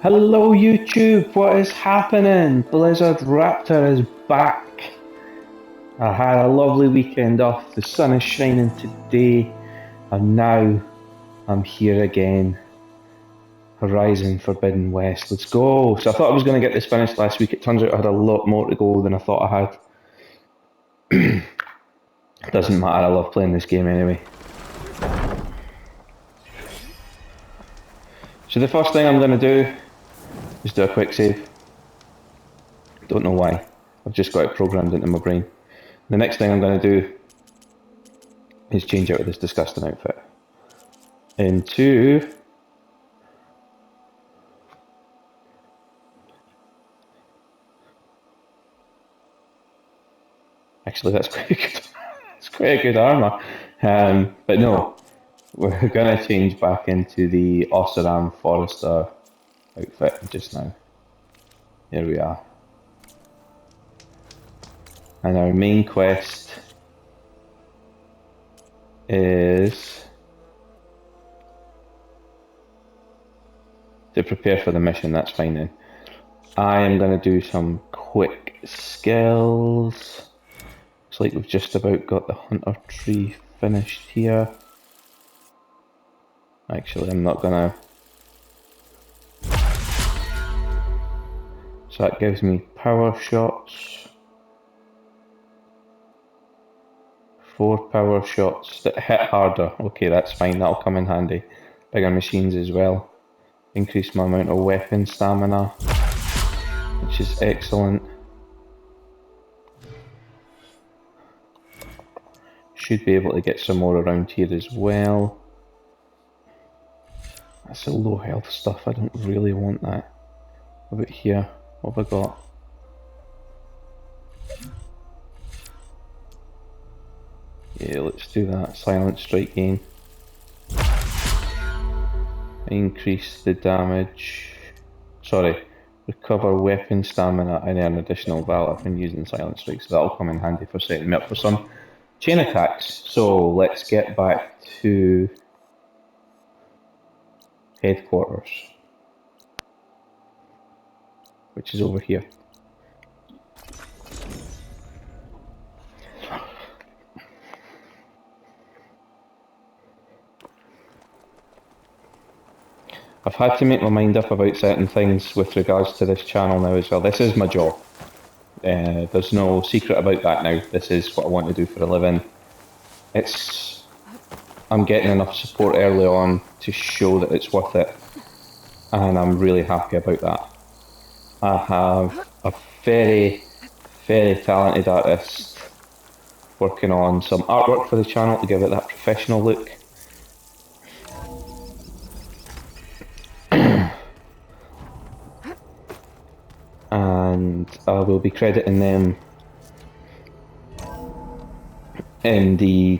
Hello YouTube, what is happening? Blizzardraptor is back. I had a lovely weekend off, the sun is shining today, and now I'm here again. Horizon Forbidden West, let's go. So I thought I was going to get this finished last week, it turns out I had a lot more to go than I thought I had. Doesn't matter, I love playing this game anyway. So the first thing I'm going to do is do a quick save. Don't know why, I've just got it programmed into my brain. The next thing I'm going to do is change out of this disgusting outfit into actually that's quite a good, it's quite a good armour, but no, we're going to change back into the Ossaram Forester outfit just now. Here we are, and our main quest is to prepare for the mission. That's fine then. I am going to do some quick skills. Looks like we've just about got the hunter tree finished here. Actually, I'm not gonna. So that gives me power shots. 4 power shots that hit harder. Okay, that's fine, that'll come in handy. Bigger machines as well. Increase my amount of weapon stamina, which is excellent. Should be able to get some more around here as well. That's the low health stuff, I don't really want that. What about here? What have I got? Yeah, let's do that. Silent strike gain. Increase the damage. Sorry, recover weapon stamina and earn additional valor when using silent strike. So that'll come in handy for setting me up for some chain attacks. So let's get back to headquarters, which is over here. I've had to make my mind up about certain things with regards to this channel now as well. This is my job. There's no secret about that now. This is what I want to do for a living. I'm getting enough support early on to show that it's worth it, and I'm really happy about that. I have a very, very talented artist working on some artwork for the channel to give it that professional look. And I will be crediting them in the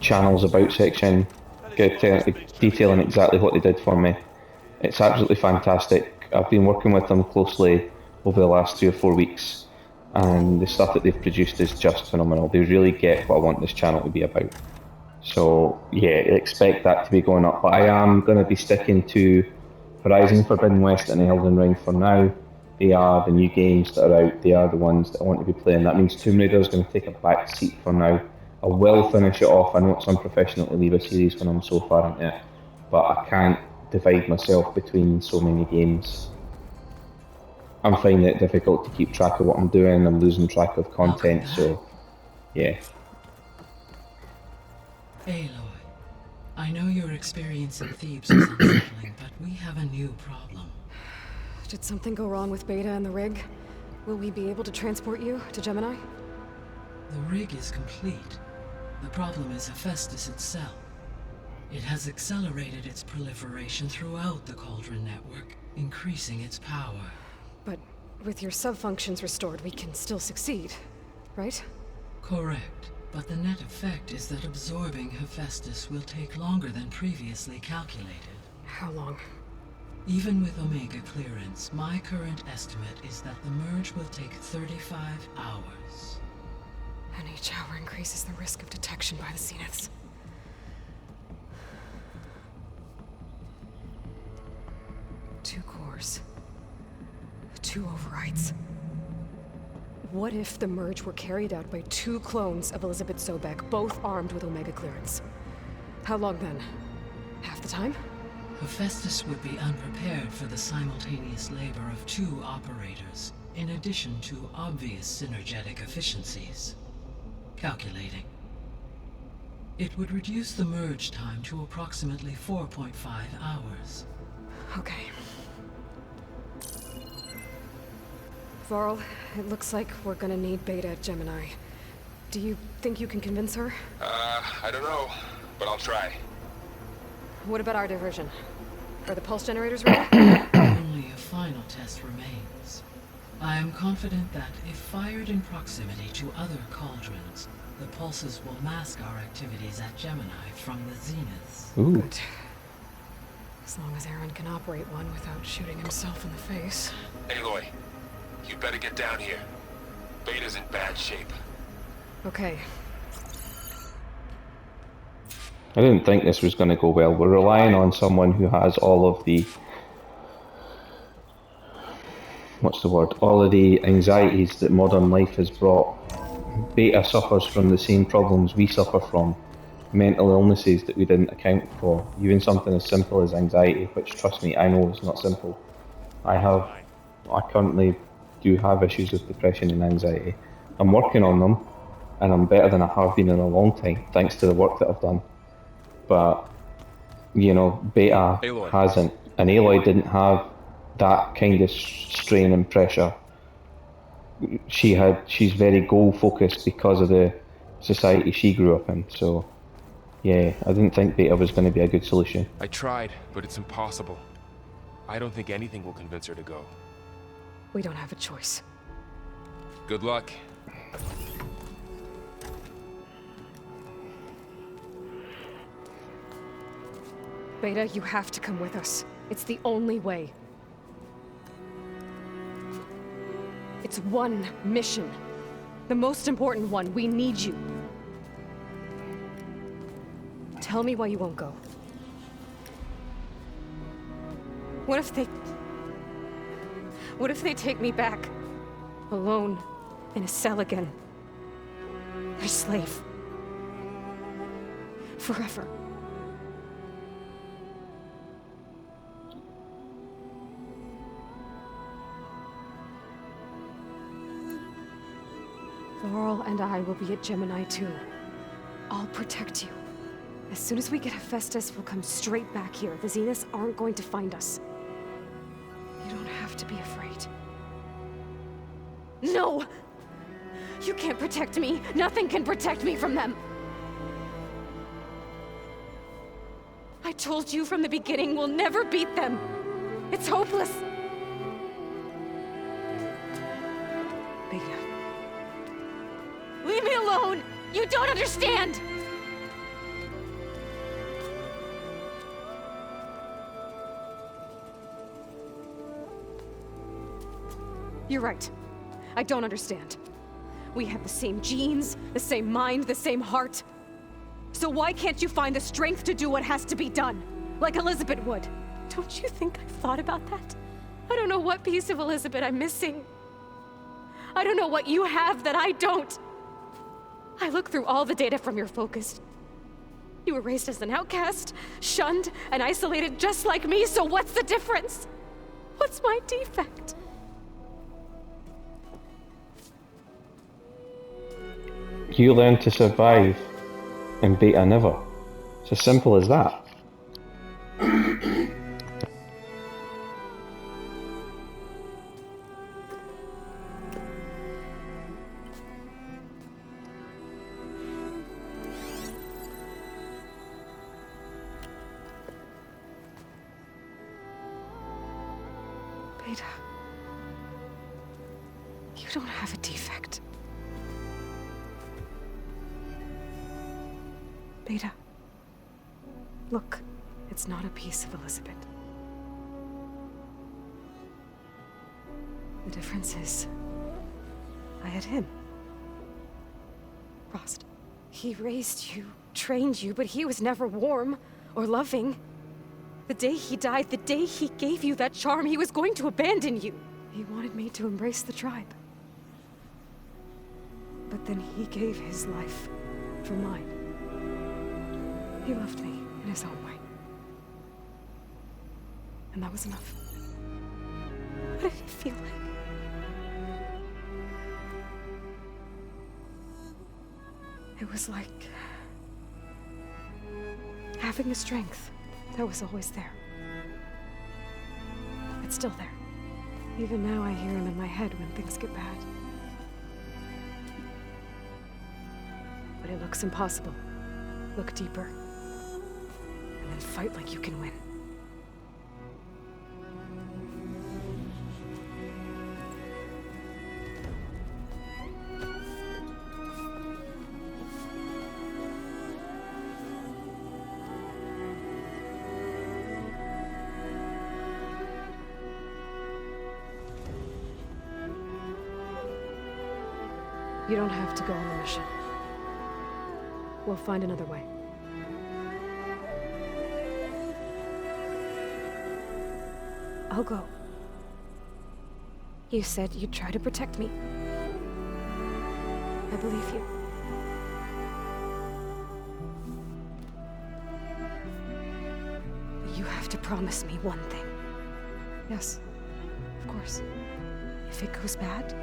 channel's about section, detailing exactly what they did for me. It's absolutely fantastic. I've been working with them closely over the last 3 or 4 weeks, and the stuff that they've produced is just phenomenal. They really get what I want this channel to be about. So yeah, expect that to be going up, but I am going to be sticking to Horizon Forbidden West and Elden Ring for now. They are the new games that are out, they are the ones that I want to be playing. That means Tomb Raider is going to take a back seat for now. I will finish it off. I know it's unprofessional to leave a series when I'm so far into it, but I can't divide myself between so many games. I'm finding it difficult to keep track of what I'm doing. I'm losing track of content, so yeah. Aloy, I know your experience in Thebes is unsettling, but we have a new problem. Did something go wrong with Beta and the rig? Will we be able to transport you to Gemini? The rig is complete. The problem is Hephaestus itself. It has accelerated its proliferation throughout the Cauldron network, increasing its power. But with your sub-functions restored, we can still succeed, right? Correct, but the net effect is that absorbing Hephaestus will take longer than previously calculated. How long? Even with Omega clearance, my current estimate is that the merge will take 35 hours. And each hour increases the risk of detection by the Zeniths. 2 cores. 2 overrides. What if the merge were carried out by 2 clones of Elizabeth Sobek, both armed with Omega clearance? How long then? Half the time? Hephaestus would be unprepared for the simultaneous labor of 2 operators, in addition to obvious synergetic efficiencies. Calculating. It would reduce the merge time to approximately 4.5 hours. Okay. Varl, it looks like we're gonna need Beta at Gemini. Do you think you can convince her? I don't know, but I'll try. What about our diversion? Are the pulse generators ready? Only a final test remains. I am confident that if fired in proximity to other cauldrons, the pulses will mask our activities at Gemini from the zeniths. Ooh. Good. As long as Aaron can operate one without shooting himself in the face. Aloy, you better get down here. Beta's in bad shape. Okay. I didn't think this was going to go well. We're relying on someone who has all of the... what's the word? All of the anxieties that modern life has brought. Beta suffers from the same problems we suffer from. Mental illnesses that we didn't account for. Even something as simple as anxiety, which, trust me, I know is not simple. I currently do have issues with depression and anxiety. I'm working on them, and I'm better than I have been in a long time, thanks to the work that I've done. But, you know, Beta Aloy. hasn't, and Aloy didn't have that kind of strain and pressure. She's very goal focused because of the society she grew up in, so yeah, I didn't think Beta was going to be a good solution. I tried, but it's impossible. I don't think anything will convince her to go. We don't have a choice. Good luck. Beta, you have to come with us. It's the only way. It's one mission. The most important one. We need you. Tell me why you won't go. What if they take me back? Alone, in a cell again. Their slave. Forever. Laurel and I will be at Gemini too. I'll protect you. As soon as we get Hephaestus, we'll come straight back here. The Zeniths aren't going to find us. You don't have to be afraid. No! You can't protect me. Nothing can protect me from them. I told you from the beginning we'll never beat them. It's hopeless. Beta. Leave me alone! You don't understand! You're right. I don't understand. We have the same genes, the same mind, the same heart. So why can't you find the strength to do what has to be done? Like Elizabeth would. Don't you think I've thought about that? I don't know what piece of Elizabeth I'm missing. I don't know what you have that I don't. I look through all the data from your focus. You were raised as an outcast, shunned, and isolated just like me, so what's the difference? What's my defect? You learn to survive, and Beta never. It's as simple as that. Beta, you don't have a defect. Beta, look, it's not a piece of Elizabeth. The difference is, I had him. Frost. He raised you, trained you, but he was never warm or loving. The day he died, the day he gave you that charm, he was going to abandon you. He wanted me to embrace the tribe. But then he gave his life for mine. He loved me in his own way. And that was enough. What did it feel like? It was like having a strength that was always there. It's still there. Even now I hear him in my head when things get bad. But it looks impossible. Look deeper. And then fight like you can win. You don't have to go on the mission. We'll find another way. I'll go. You said you'd try to protect me. I believe you. But you have to promise me one thing. Yes, of course. If it goes bad,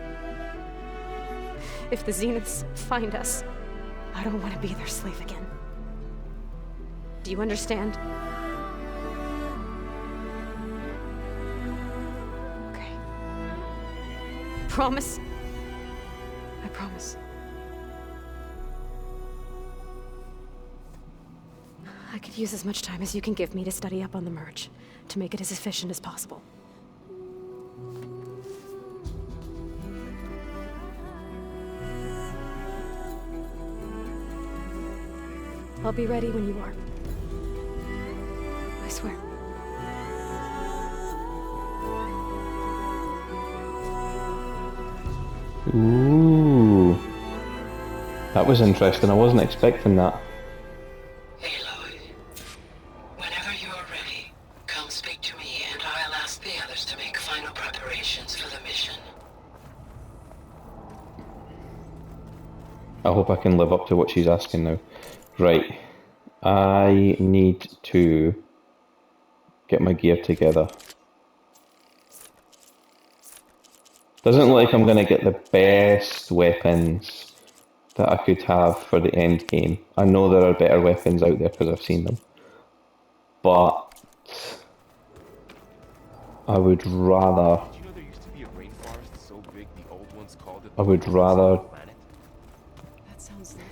if the Zeniths find us, I don't want to be their slave again. Do you understand? Okay. Promise? I promise. I could use as much time as you can give me to study up on the merge, to make it as efficient as possible. I'll be ready when you are. I swear. Ooh. That was interesting. I wasn't expecting that. Aloy, whenever you are ready, come speak to me and I'll ask the others to make final preparations for the mission. I hope I can live up to what she's asking now. Right. I need to get my gear together. Doesn't look like I'm going to get the best weapons that I could have for the end game. I know there are better weapons out there because I've seen them. But I would rather... Did you know there used to be a rainforest so big the old ones called it I would rather planet? That sounds lovely.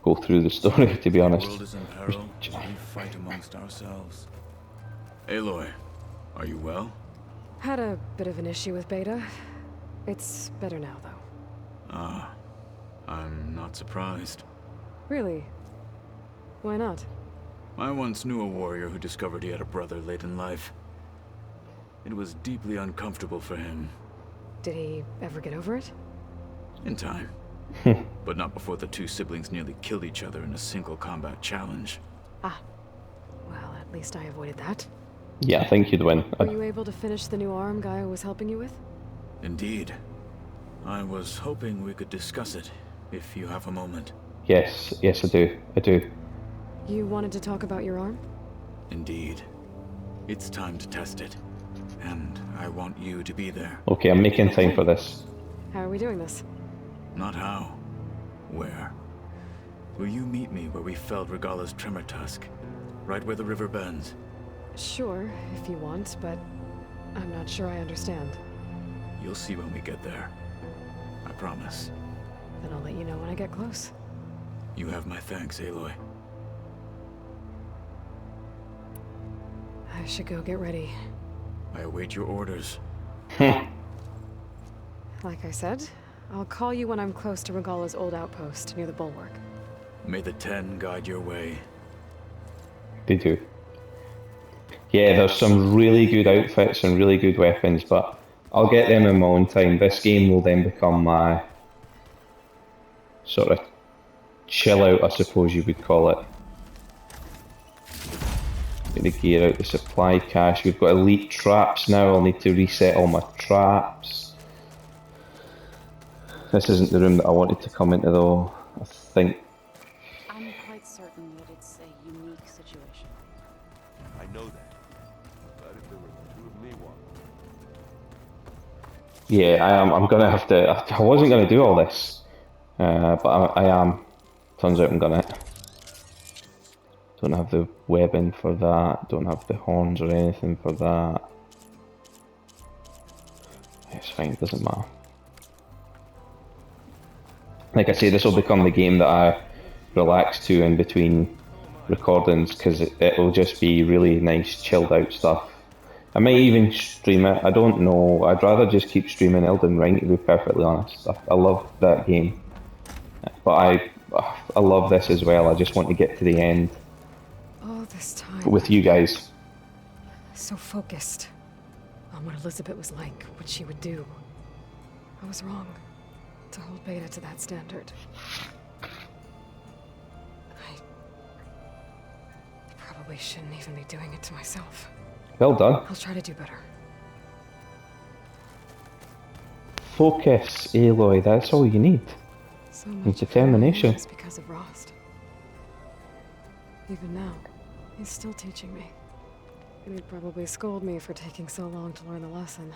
go through the story, to be honest. The world is in peril. We fight amongst ourselves. Aloy, are you well? Had a bit of an issue with Beta. It's better now, though. Ah, I'm not surprised. Really? Why not? I once knew a warrior who discovered he had a brother late in life. It was deeply uncomfortable for him. Did he ever get over it? In time. But not before the two siblings nearly killed each other in a single combat challenge. Ah. Well, at least I avoided that. Yeah, I think you'd win. Were you able to finish the new arm Guy was helping you with? Indeed. I was hoping we could discuss it, if you have a moment. Yes, yes I do. I do. You wanted to talk about your arm? Indeed. It's time to test it. And I want you to be there. Okay, I'm making time for this. How are we doing this? Not how. Where? Will you meet me where we felled Regala's tremor tusk? Right where the river bends? Sure, if you want, but I'm not sure I understand. You'll see when we get there. I promise. Then I'll let you know when I get close. You have my thanks, Aloy. I should go get ready. I await your orders. Like I said, I'll call you when I'm close to Regala's old outpost near the bulwark. May the 10 guide your way. They do. Yeah, there's some really good outfits and really good weapons, but I'll get them in my own time. This game will then become my sort of chill out, I suppose you would call it. Get the gear out the supply cache. We've got elite traps now. I'll need to reset all my traps. This isn't the room that I wanted to come into though. I think. I'm quite certain that it's a unique situation. I know that. But if there were two of me walking. Yeah, I am. I'm gonna have to. I wasn't gonna do all this, but I am. Turns out I'm gonna. Don't have the webbing for that. Don't have the horns or anything for that. It's fine. It doesn't matter. Like I say, this will become the game that I relax to in between recordings because it will just be really nice, chilled out stuff. I might even stream it. I don't know. I'd rather just keep streaming Elden Ring, to be perfectly honest. I love that game, but I love this as well. I just want to get to the end All this time, with you guys. so focused on what Elizabeth was like, what she would do. I was wrong to hold Beta to that standard. I probably shouldn't even be doing it to myself. Well done. I'll try to do better. Focus, Aloy. That's all you need. So And much determination. is because of Rost. Even now, he's still teaching me. And he'd probably scold me for taking so long to learn the lesson.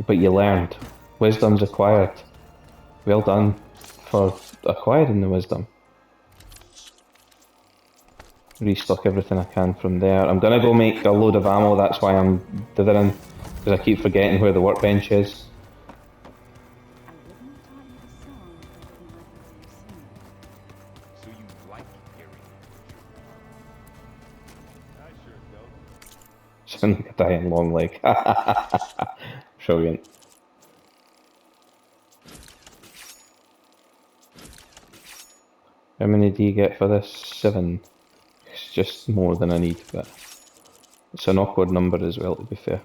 But you learned. Wisdom's acquired. Well done for acquiring the wisdom. Restock everything I can from there. I'm gonna go make a load of ammo, that's why I'm dithering. Because I keep forgetting where the workbench is. I wouldn't have taught you the song if I didn't like what you've seen. So you like hearing it. I sure don't. Sound like a dying long leg. Brilliant. How many do you get for this? 7. It's just more than I need, but it's an awkward number as well, to be fair.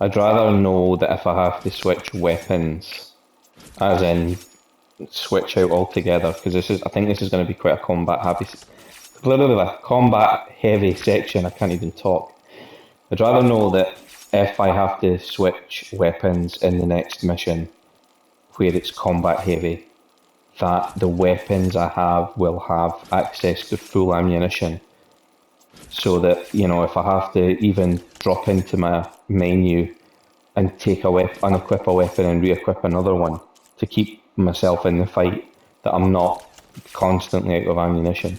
I'd rather know that if I have to switch weapons, as in switch out altogether, because I think this is going to be quite a combat heavy section. I can't even talk. I'd rather know that if I have to switch weapons in the next mission, where it's combat heavy, that the weapons I have will have access to full ammunition. So that, you know, if I have to even drop into my menu and take a weapon, unequip a weapon and re-equip another one to keep myself in the fight, that I'm not constantly out of ammunition.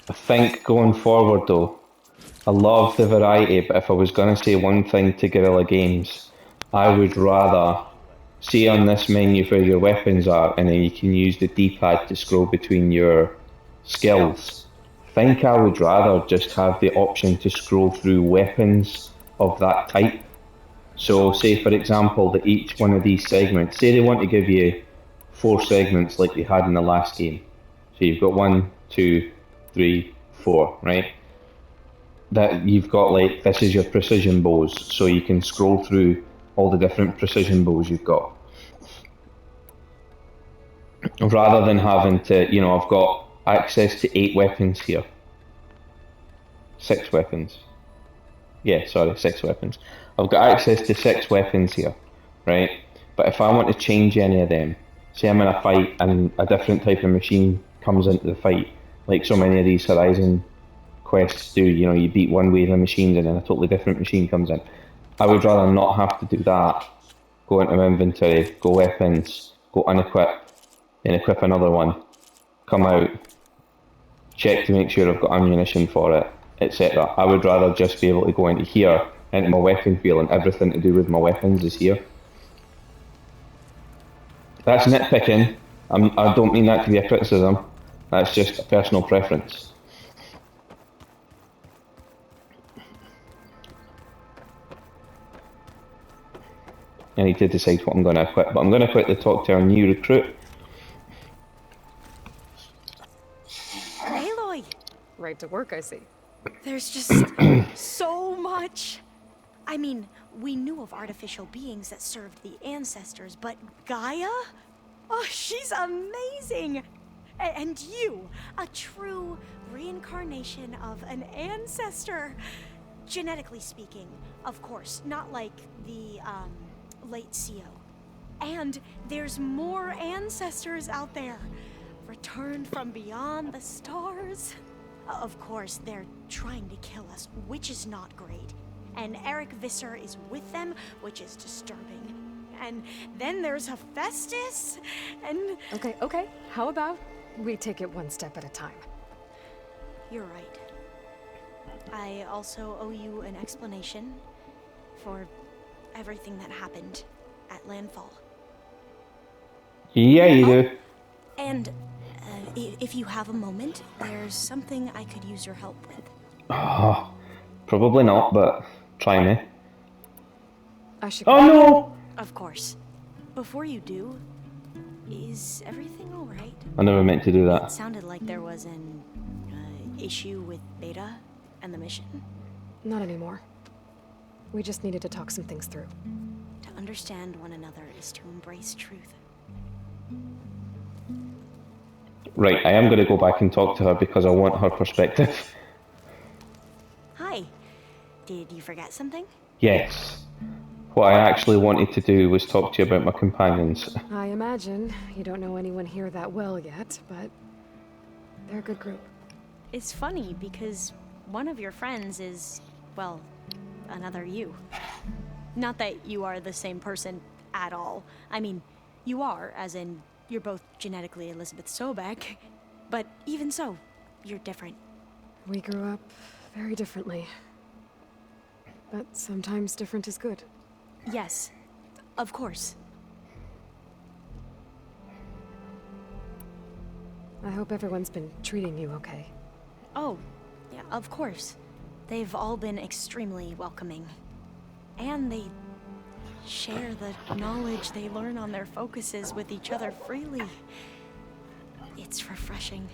I think going forward though, I love the variety, but if I was going to say one thing to Guerrilla Games, I would rather see on this menu where your weapons are, and then you can use the D-pad to scroll between your skills. I think I would rather just have the option to scroll through weapons of that type. So say for example that each one of these segments, say they want to give you 4 segments like they had in the last game. So you've got 1, 2, 3, 4, right? That you've got like, this is your precision bows, so you can scroll through all the different precision bows you've got. Rather than having to, you know, I've got access to 8 weapons here. 6 weapons. Yeah, sorry, 6 weapons. I've got access to 6 weapons here, right? But if I want to change any of them, say I'm in a fight and a different type of machine comes into the fight, like so many of these Horizon quests do, you know, you beat one wave of machines and then a totally different machine comes in. I would rather not have to do that. Go into my inventory, go weapons, go unequip, then equip another one, come out, check to make sure I've got ammunition for it, etc. I would rather just be able to go into here, into my weapon wheel, and everything to do with my weapons is here. That's nitpicking. I don't mean that to be a criticism. That's just a personal preference. I need to decide what I'm going to equip, but I'm going to quickly talk to our new recruit. Aloy! Right to work, I see. There's just so much. I mean, we knew of artificial beings that served the ancestors, but Gaia? Oh, she's amazing! And you, a true reincarnation of an ancestor. Genetically speaking, of course, not like the, late CO. And there's more ancestors out there, returned from beyond the stars. Of course, they're trying to kill us, which is not great. And Eric Visser is with them, which is disturbing. And then there's Hephaestus, and... Okay. How about we take it one step at a time? You're right. I also owe you an explanation for everything that happened at Landfall. Yeah, you do. And if you have a moment, there's something I could use your help with. Oh, probably not, but try me. I should Oh no! Of course. Before you do, is everything alright? I never meant to do It that. sounded like there was an issue with Beta and the mission. Not anymore. We just needed to talk some things through. To understand one another is to embrace truth. Right, I am going to go back and talk to her because I want her perspective. Hi. Did you forget something? Yes. What I actually wanted to do was talk to you about my companions. I imagine you don't know anyone here that well yet, but they're a good group. It's funny because one of your friends is, well, another you. Not that you are the same person at all. I mean, you are, as in, you're both genetically Elizabeth Sobek, but even so, you're different. We grew up very differently. But sometimes different is good. Yes, of course. I hope everyone's been treating you okay. Oh, yeah, of course. They've all been extremely welcoming. And they share the knowledge they learn on their focuses with each other freely. It's refreshing.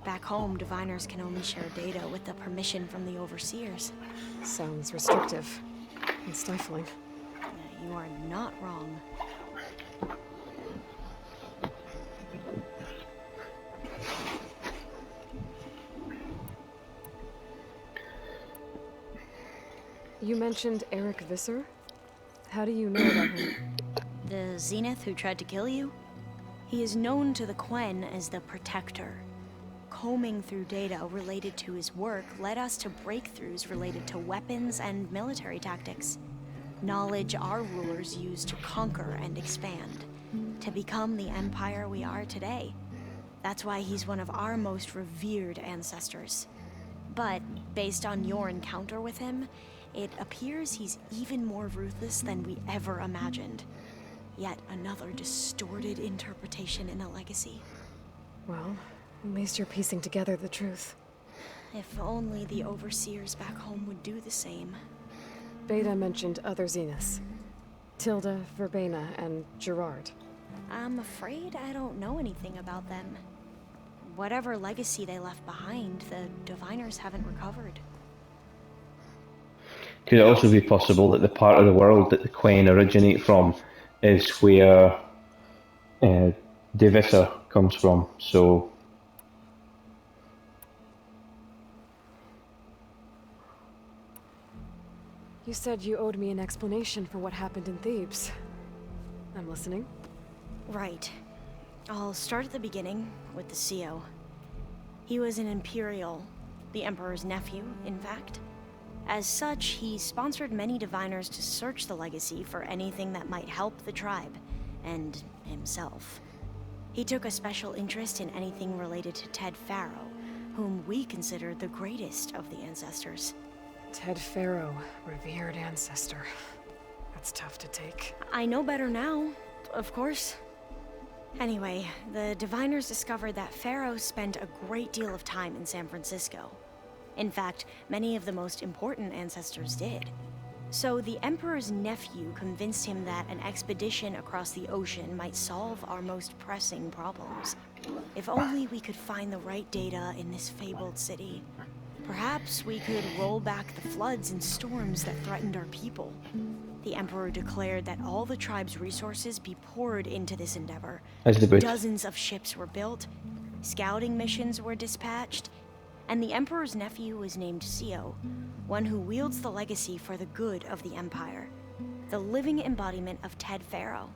Back home, diviners can only share data with the permission from the overseers. Sounds restrictive and stifling. You are not wrong. You mentioned Eric Visser? How do you know about him? The Zenith who tried to kill you? He is known to the Quen as the Protector. Combing through data related to his work led us to breakthroughs related to weapons and military tactics. Knowledge our rulers used to conquer and expand, to become the empire we are today. That's why he's one of our most revered ancestors. But, based on your encounter with him, it appears he's even more ruthless than we ever imagined. Yet another distorted interpretation in a legacy. Well, at least you're piecing together the truth. If only the overseers back home would do the same. Beta mentioned other Zeniths. Tilda, Verbena, and Gerard. I'm afraid I don't know anything about them. Whatever legacy they left behind, the diviners haven't recovered. Could it also be possible that the part of the world that the Quen originate from is where Devissa comes from? So You said you owed me an explanation for what happened in Thebes. I'm listening. Right. I'll start at the beginning, with the CO. He was an Imperial, the Emperor's nephew, in fact. As such, he sponsored many diviners to search the legacy for anything that might help the tribe, and himself. He took a special interest in anything related to Ted Farrow, whom we consider the greatest of the ancestors. Ted Farrow, revered ancestor. That's tough to take. I know better now, of course. Anyway, the diviners discovered that Farrow spent a great deal of time in San Francisco. In fact, many of the most important ancestors did. So the Emperor's nephew convinced him that an expedition across the ocean might solve our most pressing problems. If only we could find the right data in this fabled city. Perhaps we could roll back the floods and storms that threatened our people. The Emperor declared that all the tribe's resources be poured into this endeavor. As they would. Dozens of ships were built, scouting missions were dispatched, and the Emperor's nephew was named Sio, one who wields the legacy for the good of the Empire. The living embodiment of Ted Pharaoh,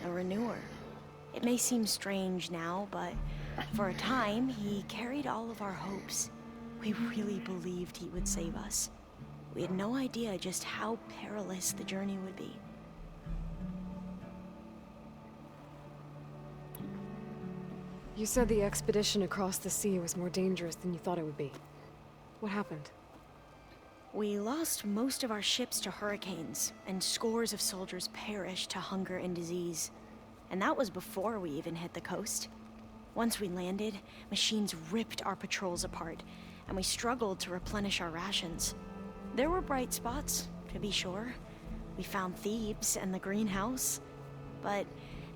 a renewer. It may seem strange now, but for a time, he carried all of our hopes. We really believed he would save us. We had no idea just how perilous the journey would be. You said the expedition across the sea was more dangerous than you thought it would be. What happened? We lost most of our ships to hurricanes, and scores of soldiers perished to hunger and disease. And that was before we even hit the coast. Once we landed, machines ripped our patrols apart, and we struggled to replenish our rations. There were bright spots, to be sure. We found Thebes and the greenhouse, but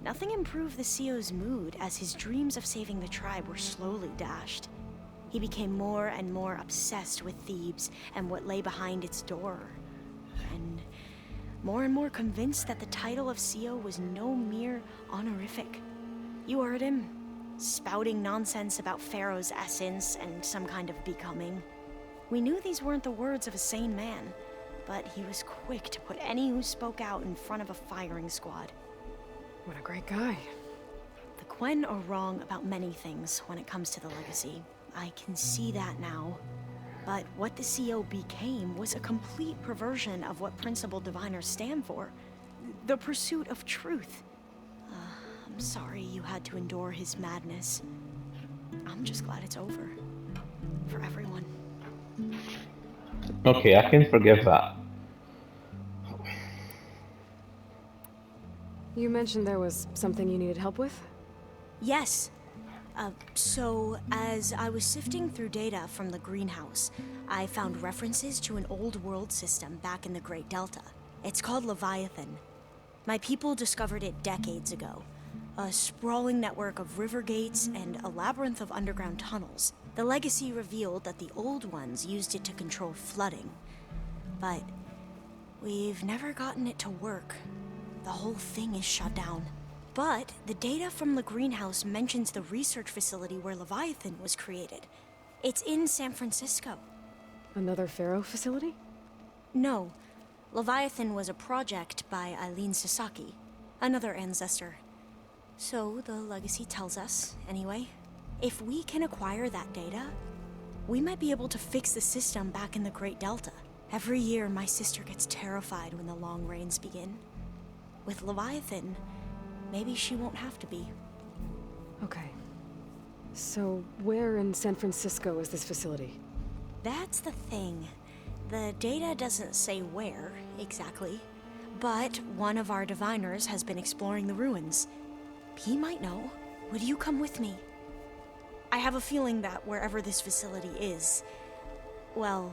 nothing improved the CEO's mood as his dreams of saving the tribe were slowly dashed. He became more and more obsessed with Thebes and what lay behind its door, and more convinced that the title of CEO was no mere honorific. You heard him, spouting nonsense about Pharaoh's essence and some kind of becoming. We knew these weren't the words of a sane man, but he was quick to put any who spoke out in front of a firing squad. What a great guy. The Quen are wrong about many things when it comes to the legacy. I can see that now. But what the CEO became was a complete perversion of what principled diviners stand for. The pursuit of truth. I'm sorry you had to endure his madness. I'm just glad it's over. For everyone. Okay, I can forgive that. You mentioned there was something you needed help with? Yes. So, as I was sifting through data from the greenhouse, I found references to an old world system back in the Great Delta. It's called Leviathan. My people discovered it decades ago. A sprawling network of river gates and a labyrinth of underground tunnels. The legacy revealed that the old ones used it to control flooding. But we've never gotten it to work. The whole thing is shut down. But the data from the greenhouse mentions the research facility where Leviathan was created. It's in San Francisco. Another Pharaoh facility? No. Leviathan was a project by Eileen Sasaki, another ancestor. So the legacy tells us, anyway, if we can acquire that data, we might be able to fix the system back in the Great Delta. Every year, my sister gets terrified when the long rains begin. With Leviathan, maybe she won't have to be. Okay. So, where in San Francisco is this facility? That's the thing. The data doesn't say where, exactly. But one of our diviners has been exploring the ruins. He might know. Would you come with me? I have a feeling that wherever this facility is, well,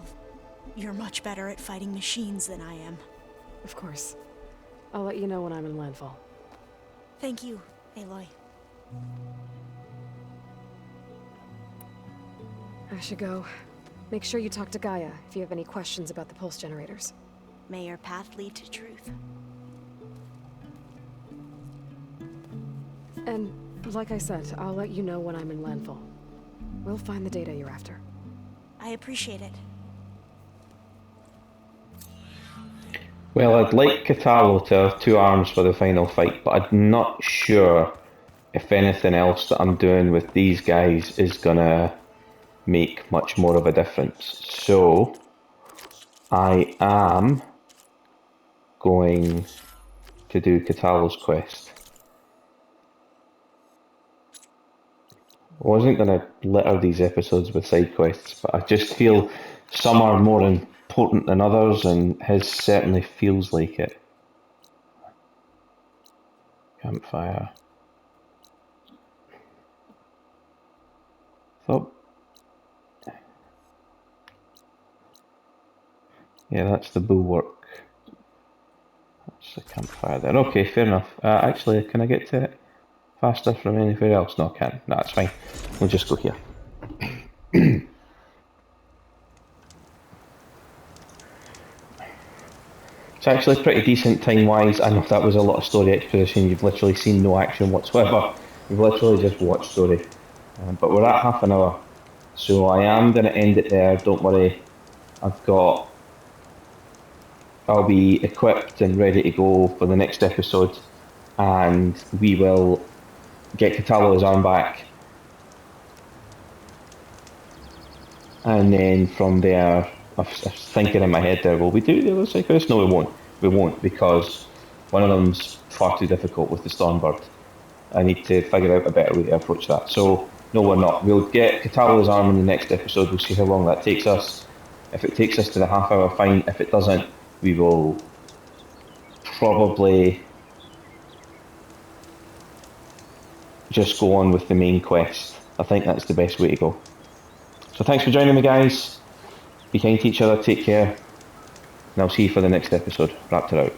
you're much better at fighting machines than I am. Of course. I'll let you know when I'm in landfall. Thank you, Aloy. I should go. Make sure you talk to Gaia if you have any questions about the pulse generators. May your path lead to truth. And, like I said, I'll let you know when I'm in landfall. We'll find the data you're after. I appreciate it. Well, I'd like Kotallo to have two arms for the final fight, but I'm not sure if anything else that I'm doing with these guys is gonna make much more of a difference. So, I am going to do Kotallo's quest. I wasn't going to litter these episodes with side quests, but I just feel some are more important than others, and his certainly feels like it. Campfire. Oh. Yeah, that's the bulwark. That's the campfire there. Okay, fair enough. Actually, can I get to it faster from anywhere else? No, I can't. No, that's fine. We'll just go here. It's actually pretty decent time-wise. I know that was a lot of story exposition. You've literally seen no action whatsoever. You've literally just watched story. But we're at half an hour. So I am going to end it there, don't worry. I'll be equipped and ready to go for the next episode. And we will get Kotallo's arm back. And then from there, I was thinking in my head there, will we do the other side quest? No, we won't. We won't, because one of them's far too difficult with the Stormbird. I need to figure out a better way to approach that. So, no, we're not. We'll get Kotallo's arm in the next episode. We'll see how long that takes us. If it takes us to the half hour, fine. If it doesn't, we will probably just go on with the main quest. I think that's the best way to go. So thanks for joining me, guys. Be kind to each other, take care, and I'll see you for the next episode. Raptor out.